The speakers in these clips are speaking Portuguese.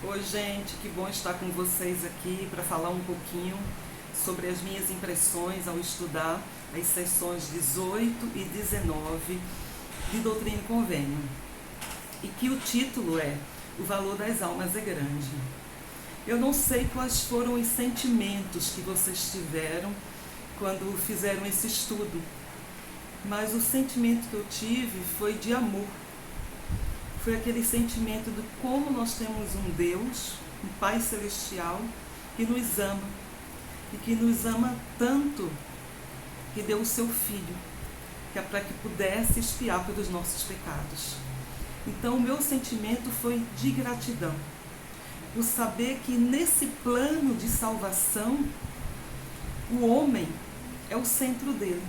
Oi, gente, que bom estar com vocês aqui para falar um pouquinho sobre as minhas impressões ao estudar as sessões 18 e 19 de Doutrina e Convênio. E que o título é O Valor das Almas é Grande. Eu não sei quais foram os sentimentos que vocês tiveram quando fizeram esse estudo, mas o sentimento que eu tive foi de amor. Foi aquele sentimento de como nós temos um Deus, um Pai Celestial, que nos ama. E que nos ama tanto que deu o seu Filho, que é para que pudesse expiar pelos nossos pecados. Então o meu sentimento foi de gratidão, por saber que nesse plano de salvação, o homem é o centro dele.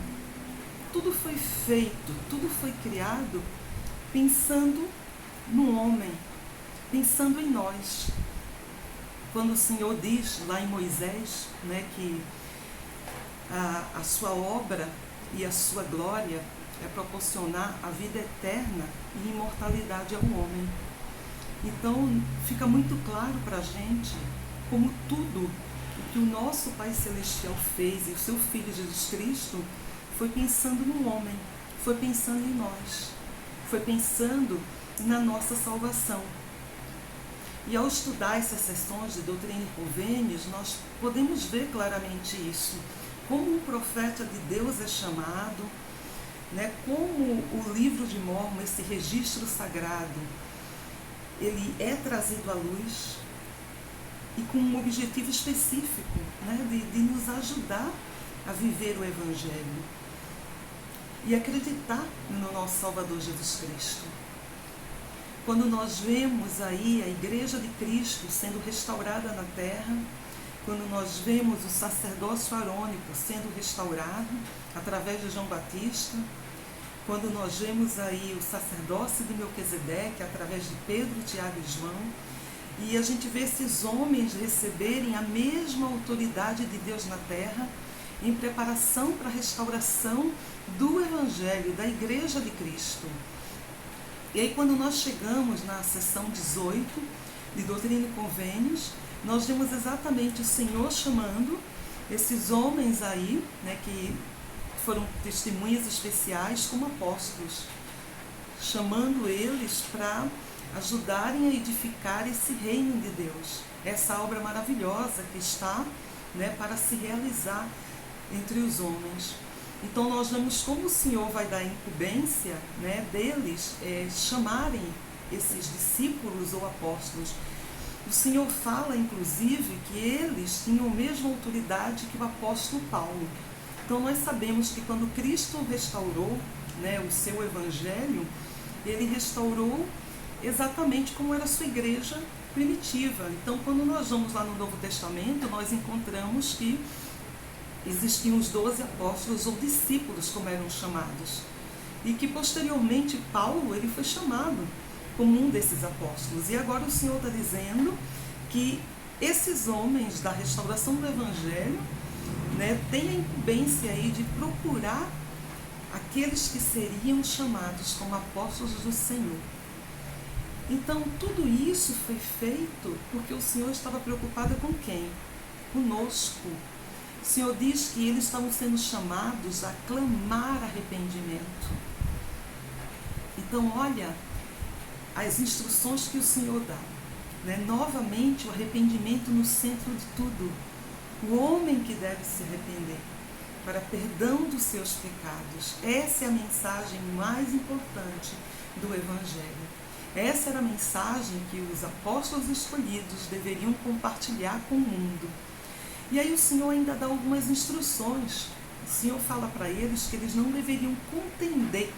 Tudo foi feito, tudo foi criado pensando no homem, pensando em nós. Quando o Senhor diz lá em Moisés, que a sua obra e a sua glória é proporcionar a vida eterna e imortalidade ao homem. Então fica muito claro para a gente como tudo o que o nosso Pai Celestial fez e o seu Filho Jesus Cristo foi pensando no homem, foi pensando em nós, foi pensando na nossa salvação. E ao estudar essas sessões de Doutrina e Convênios, nós podemos ver claramente isso, como um profeta de Deus é chamado, como o livro de Mórmon, esse registro sagrado, ele é trazido à luz e com um objetivo específico, de nos ajudar a viver o Evangelho e acreditar no nosso Salvador Jesus Cristo. Quando nós vemos aí a Igreja de Cristo sendo restaurada na terra, quando nós vemos o sacerdócio arônico sendo restaurado através de João Batista, quando nós vemos aí o sacerdócio de Melquisedeque através de Pedro, Tiago e João, e a gente vê esses homens receberem a mesma autoridade de Deus na terra em preparação para a restauração do Evangelho, da Igreja de Cristo. E aí quando nós chegamos na sessão 18 de Doutrina e Convênios, nós vemos exatamente o Senhor chamando esses homens aí, que foram testemunhas especiais como apóstolos, chamando eles para ajudarem a edificar esse reino de Deus, essa obra maravilhosa que está para se realizar entre os homens. Então nós vemos como o Senhor vai dar incumbência deles chamarem esses discípulos ou apóstolos. O Senhor fala, inclusive, que eles tinham a mesma autoridade que o apóstolo Paulo. Então nós sabemos que quando Cristo restaurou o seu Evangelho, ele restaurou exatamente como era a sua igreja primitiva. Então quando nós vamos lá no Novo Testamento, nós encontramos que existiam os 12 apóstolos ou discípulos, como eram chamados, e que posteriormente Paulo ele foi chamado como um desses apóstolos. E agora o Senhor está dizendo que esses homens da restauração do Evangelho têm a incumbência aí de procurar aqueles que seriam chamados como apóstolos do Senhor. Então tudo isso foi feito porque o Senhor estava preocupado com quem? Conosco. O Senhor diz que eles estavam sendo chamados a clamar arrependimento. Então, olha as instruções que o Senhor dá. Novamente, o arrependimento no centro de tudo. O homem que deve se arrepender para perdão dos seus pecados. Essa é a mensagem mais importante do Evangelho. Essa era a mensagem que os apóstolos escolhidos deveriam compartilhar com o mundo. E aí o Senhor ainda dá algumas instruções. O Senhor fala para eles que eles não deveriam contender,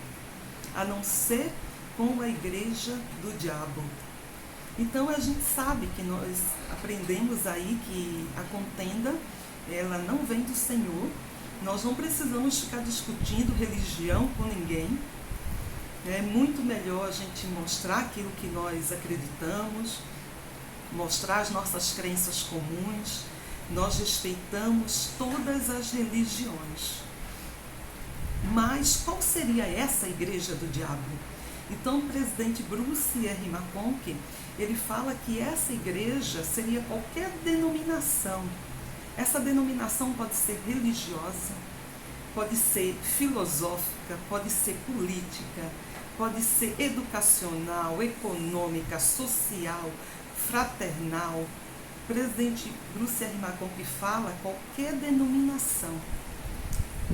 a não ser com a igreja do diabo. Então a gente sabe que nós aprendemos aí que a contenda, ela não vem do Senhor. Nós não precisamos ficar discutindo religião com ninguém. É muito melhor a gente mostrar aquilo que nós acreditamos, mostrar as nossas crenças comuns. Nós respeitamos todas as religiões. Mas qual seria essa igreja do diabo? Então, o presidente Bruce R. McConkie, ele fala que essa igreja seria qualquer denominação. Essa denominação pode ser religiosa, pode ser filosófica, pode ser política, pode ser educacional, econômica, social, fraternal. O presidente Bruce R. McConkie fala qualquer denominação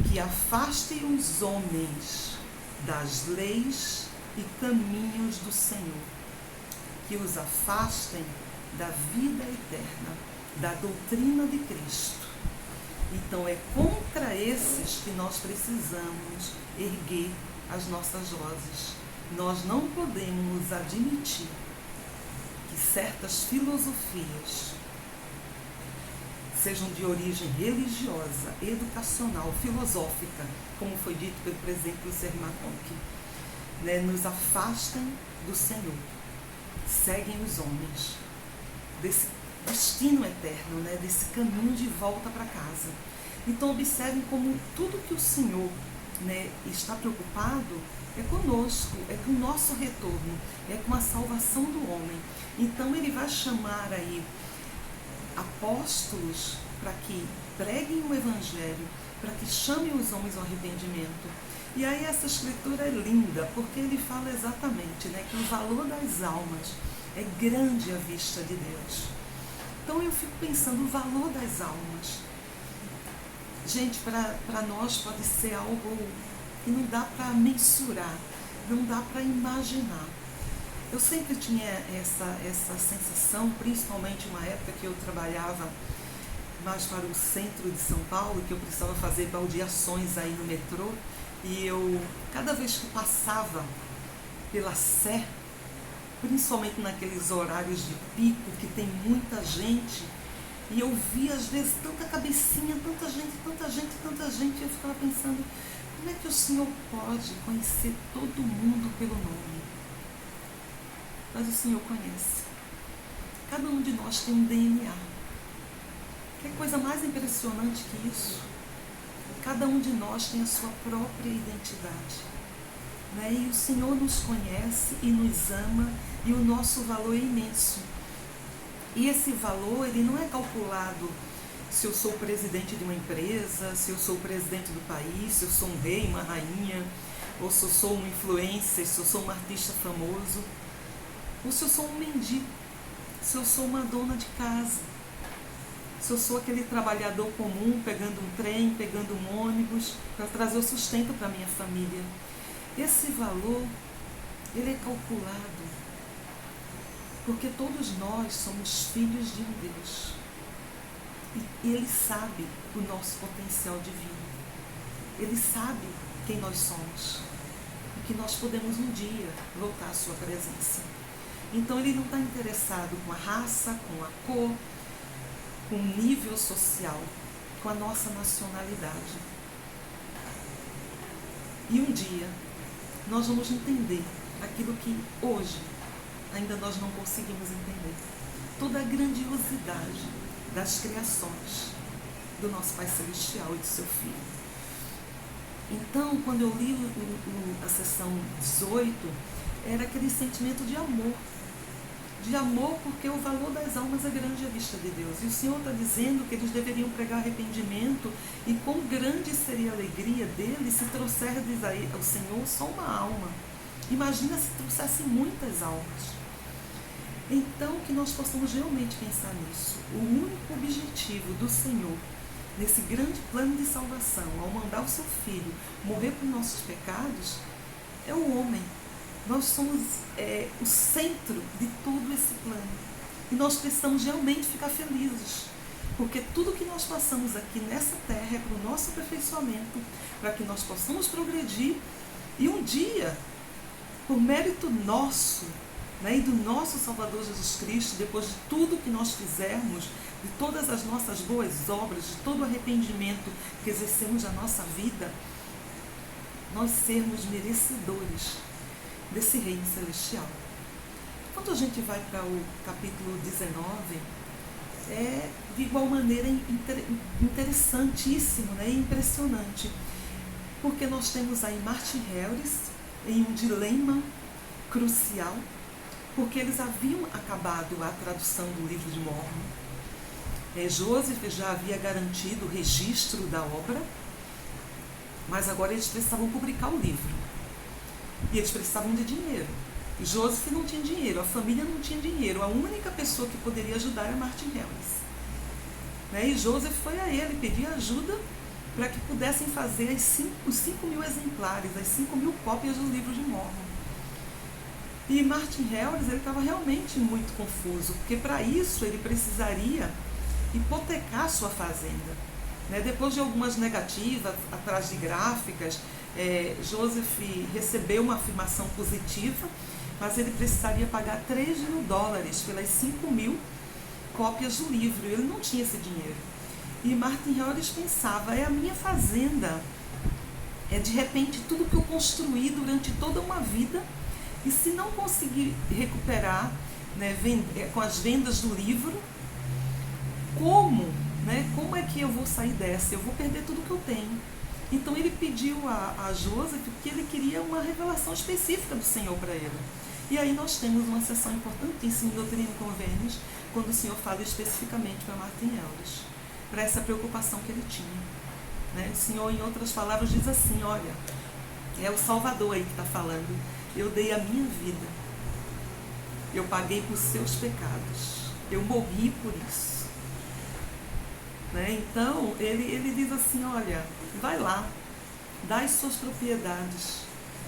que afaste os homens das leis e caminhos do Senhor, que os afastem da vida eterna, da doutrina de Cristo. Então é contra esses que nós precisamos erguer as nossas vozes. Nós não podemos admitir que certas filosofias sejam de origem religiosa, educacional, filosófica, como foi dito pelo presidente Bruce R. McConkie, nos afastem do Senhor, seguem os homens, desse destino eterno, desse caminho de volta para casa. Então observem como tudo que o Senhor está preocupado é conosco, é com o nosso retorno, é com a salvação do homem. Então ele vai chamar aí apóstolos para que preguem o Evangelho, para que chamem os homens ao arrependimento. E aí essa escritura é linda, porque ele fala exatamente que o valor das almas é grande à vista de Deus. Então eu fico pensando, o valor das almas. Gente, para nós pode ser algo que não dá para mensurar, não dá para imaginar. Eu sempre tinha essa sensação, principalmente uma época que eu trabalhava mais para o centro de São Paulo, que eu precisava fazer baldeações aí no metrô, e eu, cada vez que passava pela Sé, principalmente naqueles horários de pico, que tem muita gente, e eu via às vezes tanta cabecinha, tanta gente, e eu ficava pensando, como é que o Senhor pode conhecer todo mundo pelo nome? Mas o Senhor conhece. Cada um de nós tem um DNA. Que coisa mais impressionante que isso? Cada um de nós tem a sua própria identidade. E o Senhor nos conhece e nos ama, e o nosso valor é imenso. E esse valor, ele não é calculado se eu sou presidente de uma empresa, se eu sou presidente do país, se eu sou um rei, uma rainha, ou se eu sou um influencer, se eu sou um artista famoso, ou se eu sou um mendigo, se eu sou uma dona de casa, se eu sou aquele trabalhador comum, pegando um trem, pegando um ônibus, para trazer o sustento para a minha família. Esse valor, ele é calculado, porque todos nós somos filhos de um Deus. E Ele sabe o nosso potencial divino. Ele sabe quem nós somos. E que nós podemos um dia voltar à sua presença. Então Ele não está interessado com a raça, com a cor, com o nível social, com a nossa nacionalidade. E um dia nós vamos entender aquilo que hoje ainda nós não conseguimos entender. Toda a grandiosidade das criações do nosso Pai Celestial e do seu Filho. Então, quando eu li a sessão 18, era aquele sentimento de amor. De amor porque o valor das almas é grande à vista de Deus. E o Senhor está dizendo que eles deveriam pregar arrependimento, e quão grande seria a alegria deles se trouxerdes ao Senhor só uma alma. Imagina se trouxesse muitas almas. Então, que nós possamos realmente pensar nisso. O único objetivo do Senhor, nesse grande plano de salvação, ao mandar o seu Filho morrer por nossos pecados, é o homem. Nós somos o centro de todo esse plano. E nós precisamos realmente ficar felizes. Porque tudo que nós passamos aqui nessa terra é para o nosso aperfeiçoamento, para que nós possamos progredir. E um dia, por mérito nosso, e do nosso Salvador Jesus Cristo, depois de tudo que nós fizermos, de todas as nossas boas obras, de todo o arrependimento que exercemos na nossa vida, nós sermos merecedores desse reino celestial. Quando a gente vai para o capítulo 19, é de igual maneira interessantíssimo, e impressionante, porque nós temos aí Martin Harris em um dilema crucial, porque eles haviam acabado a tradução do livro de Mórmon. Joseph já havia garantido o registro da obra, mas agora eles precisavam publicar o livro. E eles precisavam de dinheiro. Joseph não tinha dinheiro, a família não tinha dinheiro. A única pessoa que poderia ajudar era Martin Harris. E Joseph foi a ele pedir ajuda para que pudessem fazer os 5.000 exemplares, as 5.000 cópias do livro de Mórmon. E Martin Harris estava realmente muito confuso, porque para isso ele precisaria hipotecar sua fazenda. Depois de algumas negativas, atrás de gráficas, Joseph recebeu uma afirmação positiva, mas ele precisaria pagar $3.000 pelas 5.000 cópias do livro. Ele não tinha esse dinheiro. E Martin Harris pensava, a minha fazenda, de repente tudo que eu construí durante toda uma vida, e se não conseguir recuperar, com as vendas do livro, como é que eu vou sair dessa? Eu vou perder tudo que eu tenho. Então ele pediu a Joseph que ele queria uma revelação específica do Senhor para ele. E aí nós temos uma sessão importantíssima em Doutrina e Convênios, quando o Senhor fala especificamente para Martin Harris, para essa preocupação que ele tinha. O Senhor, em outras palavras, diz assim, olha, é o Salvador aí que está falando, eu dei a minha vida, eu paguei por seus pecados, eu morri por isso. Então, ele diz assim, olha, vai lá, dá as suas propriedades,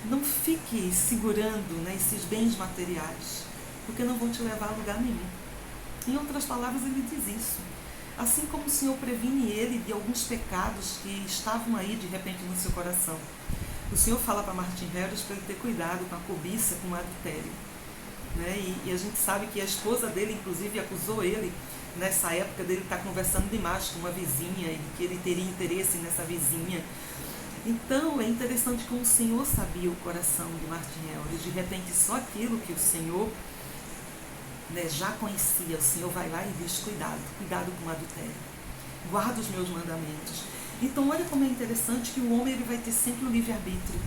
não fique segurando esses bens materiais, porque não vão te levar a lugar nenhum. Em outras palavras, ele diz isso. Assim como o Senhor previne ele de alguns pecados que estavam aí de repente no seu coração, o Senhor fala para Martin Harris para ele ter cuidado com a cobiça, com o adultério. E a gente sabe que a esposa dele, inclusive, acusou ele, nessa época, dele estar conversando demais com uma vizinha e que ele teria interesse nessa vizinha. Então, é interessante como o Senhor sabia o coração de Martin Harris. De repente, só aquilo que o Senhor já conhecia, o Senhor vai lá e diz, cuidado com o adultério. Guarda os meus mandamentos. Então, olha como é interessante que o homem ele vai ter sempre o livre-arbítrio.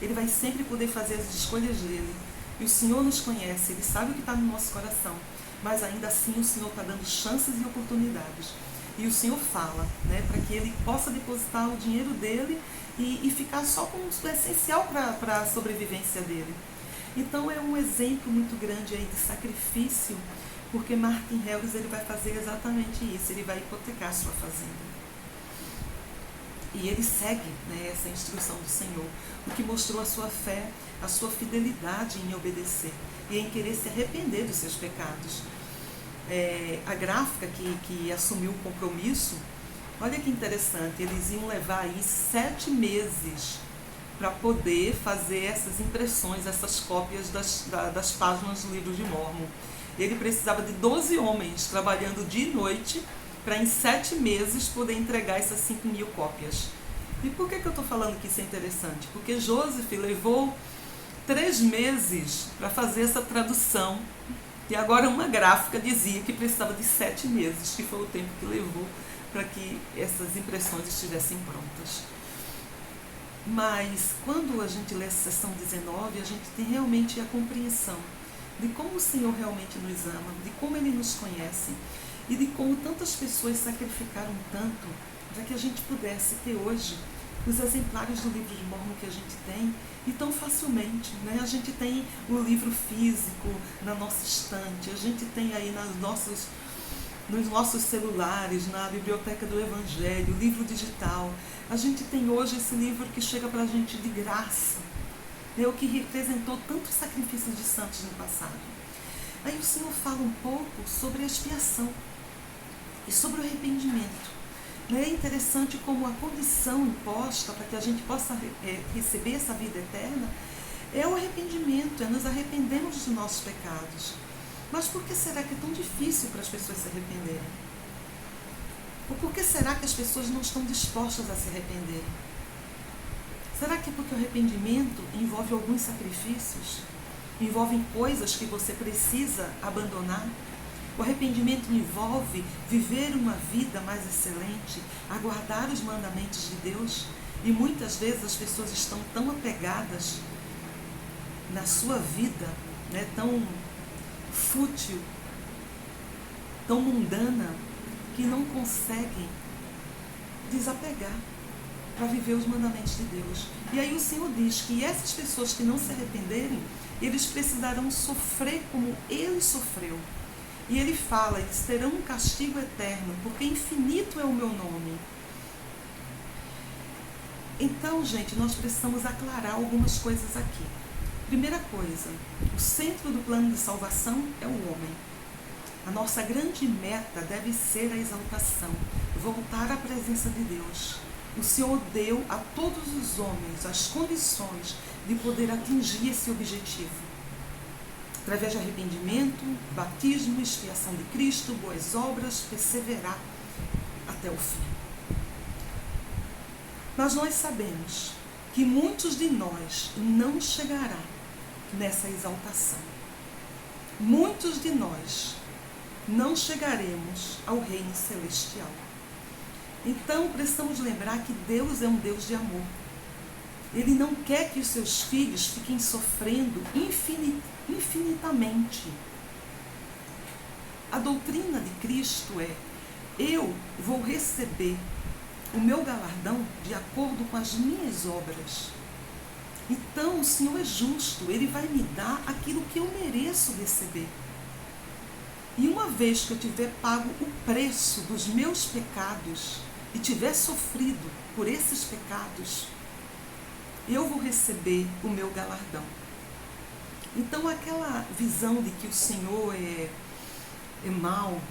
Ele vai sempre poder fazer as escolhas dele. E o Senhor nos conhece, Ele sabe o que está no nosso coração. Mas ainda assim o Senhor está dando chances e oportunidades. E o Senhor fala, para que ele possa depositar o dinheiro dele e ficar só com o essencial para a sobrevivência dele. Então é um exemplo muito grande aí de sacrifício, porque Martin Harris ele vai fazer exatamente isso, ele vai hipotecar a sua fazenda. E ele segue essa instrução do Senhor, o que mostrou a sua fé, a sua fidelidade em obedecer e em querer se arrepender dos seus pecados. A gráfica que assumiu o compromisso, olha que interessante, eles iam levar aí 7 meses para poder fazer essas impressões, essas cópias das páginas do livro de Mórmon. Ele precisava de 12 homens trabalhando dia e noite para em 7 meses poder entregar essas 5.000 cópias. E por que eu estou falando que isso é interessante? Porque Joseph levou 3 meses para fazer essa tradução, e agora uma gráfica dizia que precisava de 7 meses, que foi o tempo que levou para que essas impressões estivessem prontas. Mas quando a gente lê a seção 19, a gente tem realmente a compreensão de como o Senhor realmente nos ama, de como Ele nos conhece e de como tantas pessoas sacrificaram tanto para que a gente pudesse ter hoje os exemplares do livro de Mórmon que a gente tem, e tão facilmente. A gente tem o livro físico na nossa estante, a gente tem aí nos nossos celulares, na biblioteca do Evangelho, o livro digital. A gente tem hoje esse livro que chega para a gente de graça, o que representou tantos sacrifícios de santos no passado. Aí o Senhor fala um pouco sobre a expiação e sobre o arrependimento. É interessante como a condição imposta para que a gente possa receber essa vida eterna é o arrependimento, é nos arrependermos dos nossos pecados. Mas por que será que é tão difícil para as pessoas se arrependerem? Ou por que será que as pessoas não estão dispostas a se arrependerem? Será que é porque o arrependimento envolve alguns sacrifícios? Envolve coisas que você precisa abandonar? O arrependimento envolve viver uma vida mais excelente, aguardar os mandamentos de Deus. E muitas vezes as pessoas estão tão apegadas na sua vida, né, tão fútil, tão mundana, que não conseguem desapegar para viver os mandamentos de Deus. E aí o Senhor diz que essas pessoas que não se arrependerem, eles precisarão sofrer como Ele sofreu. E Ele fala, eles terão um castigo eterno, porque infinito é o meu nome. Então, gente, nós precisamos aclarar algumas coisas aqui. Primeira coisa, o centro do plano de salvação é o homem. A nossa grande meta deve ser a exaltação, voltar à presença de Deus. O Senhor deu a todos os homens as condições de poder atingir esse objetivo. Através de arrependimento, batismo, expiação de Cristo, boas obras, perseverar até o fim. Mas nós sabemos que muitos de nós não chegarão nessa exaltação. Muitos de nós não chegaremos ao reino celestial. Então, precisamos lembrar que Deus é um Deus de amor. Ele não quer que os seus filhos fiquem sofrendo infinitamente. A doutrina de Cristo é: eu vou receber o meu galardão de acordo com as minhas obras. Então, o Senhor é justo, Ele vai me dar aquilo que eu mereço receber. E uma vez que eu tiver pago o preço dos meus pecados e tiver sofrido por esses pecados, eu vou receber o meu galardão. Então, aquela visão de que o Senhor é mau,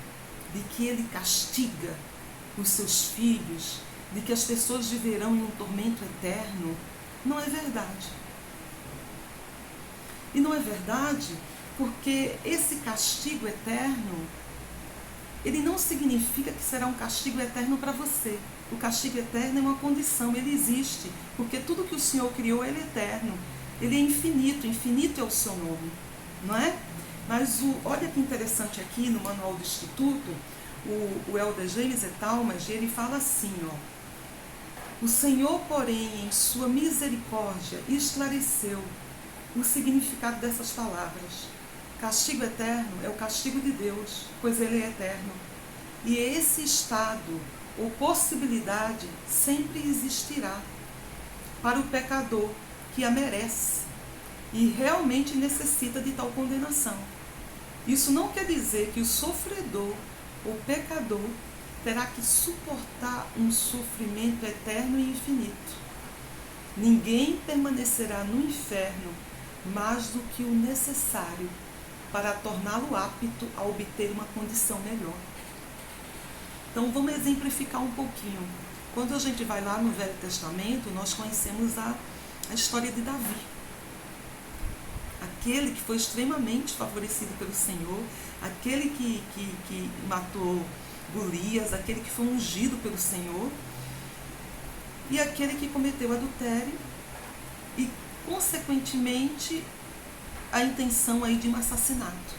de que Ele castiga os seus filhos, de que as pessoas viverão em um tormento eterno, não é verdade. E não é verdade porque esse castigo eterno, ele não significa que será um castigo eterno para você. O castigo eterno é uma condição, ele existe, porque tudo que o Senhor criou, ele é eterno. Ele é infinito, infinito é o seu nome, não é? Mas olha que interessante aqui no Manual do Instituto, o Elder James E. Talmage, ele fala assim, ó: o Senhor, porém, em sua misericórdia, esclareceu o significado dessas palavras. Castigo eterno é o castigo de Deus, pois Ele é eterno. E esse estado ou possibilidade sempre existirá para o pecador que a merece e realmente necessita de tal condenação. Isso não quer dizer que o sofredor ou pecador terá que suportar um sofrimento eterno e infinito. Ninguém permanecerá no inferno mais do que o necessário para torná-lo apto a obter uma condição melhor. Então vamos exemplificar um pouquinho. Quando a gente vai lá no Velho Testamento, nós conhecemos a história de Davi. Aquele que foi extremamente favorecido pelo Senhor, aquele que matou Golias, aquele que foi ungido pelo Senhor, e aquele que cometeu adultério e, consequentemente, a intenção aí de um assassinato.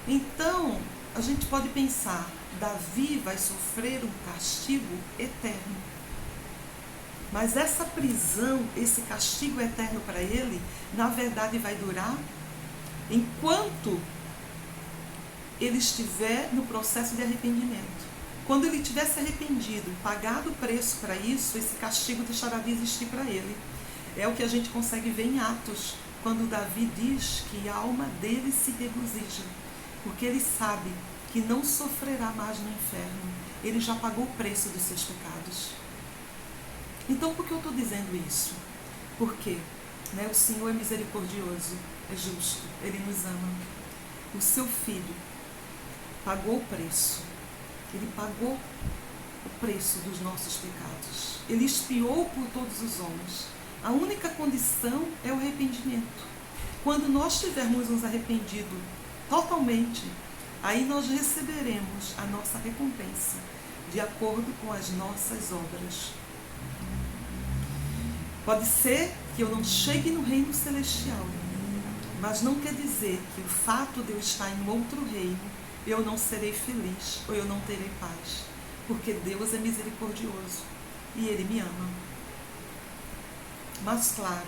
Então, a gente pode pensar, Davi vai sofrer um castigo eterno. Mas essa prisão, esse castigo eterno para ele, na verdade vai durar enquanto ele estiver no processo de arrependimento. Quando ele tiver se arrependido, pagado o preço para isso, esse castigo deixará de existir para ele. É o que a gente consegue ver em Atos, quando Davi diz que a alma dele se regozija, porque ele sabe que não sofrerá mais no inferno. Ele já pagou o preço dos seus pecados. Então, por que eu estou dizendo isso? Porque o Senhor é misericordioso, é justo, Ele nos ama. O seu Filho pagou o preço. Ele pagou o preço dos nossos pecados. Ele expiou por todos os homens. A única condição é o arrependimento. Quando nós tivermos nos arrependido totalmente, aí nós receberemos a nossa recompensa, de acordo com as nossas obras. Pode ser que eu não chegue no reino celestial, mas não quer dizer que o fato de eu estar em outro reino, eu não serei feliz ou eu não terei paz, porque Deus é misericordioso e Ele me ama. Mas claro,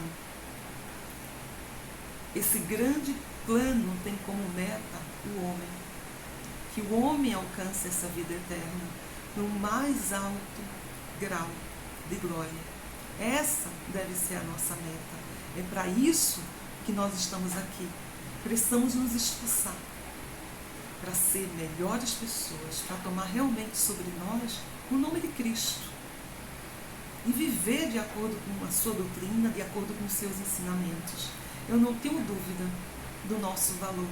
esse grande plano tem como meta o homem. Que o homem alcance essa vida eterna no mais alto grau de glória. Essa deve ser a nossa meta. É para isso que nós estamos aqui. Precisamos nos esforçar para ser melhores pessoas, para tomar realmente sobre nós o nome de Cristo e viver de acordo com a sua doutrina, de acordo com os seus ensinamentos. Eu não tenho dúvida do nosso valor.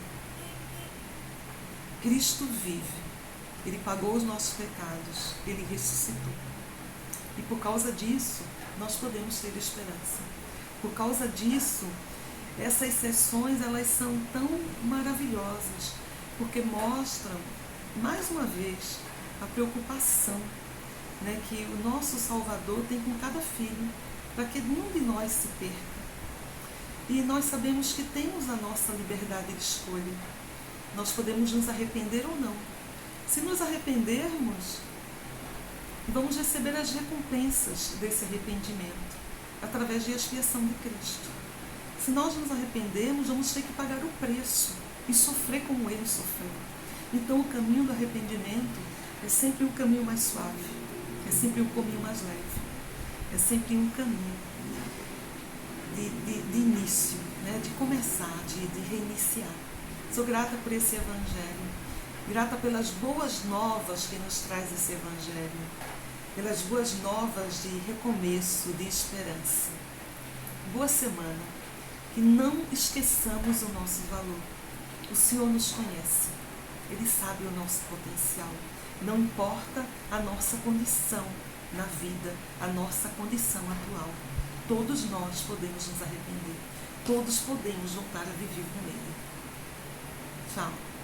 Cristo vive, Ele pagou os nossos pecados, Ele ressuscitou. E por causa disso, nós podemos ter esperança. Por causa disso, essas sessões, elas são tão maravilhosas, porque mostram, mais uma vez, a preocupação, né, que o nosso Salvador tem com cada filho, para que nenhum de nós se perca. E nós sabemos que temos a nossa liberdade de escolha. Nós podemos nos arrepender ou não. Se nos arrependermos, vamos receber as recompensas desse arrependimento, através de expiação de Cristo. Se nós nos arrependermos, vamos ter que pagar o preço e sofrer como Ele sofreu. Então o caminho do arrependimento é sempre um caminho mais suave, é sempre um caminho mais leve, é sempre um caminho de início, né? De começar, de reiniciar. Sou grata por esse Evangelho, grata pelas boas novas que nos traz esse Evangelho, pelas boas novas de recomeço, de esperança. Boa semana, que não esqueçamos o nosso valor. O Senhor nos conhece, Ele sabe o nosso potencial. Não importa a nossa condição na vida, a nossa condição atual. Todos nós podemos nos arrepender. Todos podemos voltar a viver com Ele. Tchau.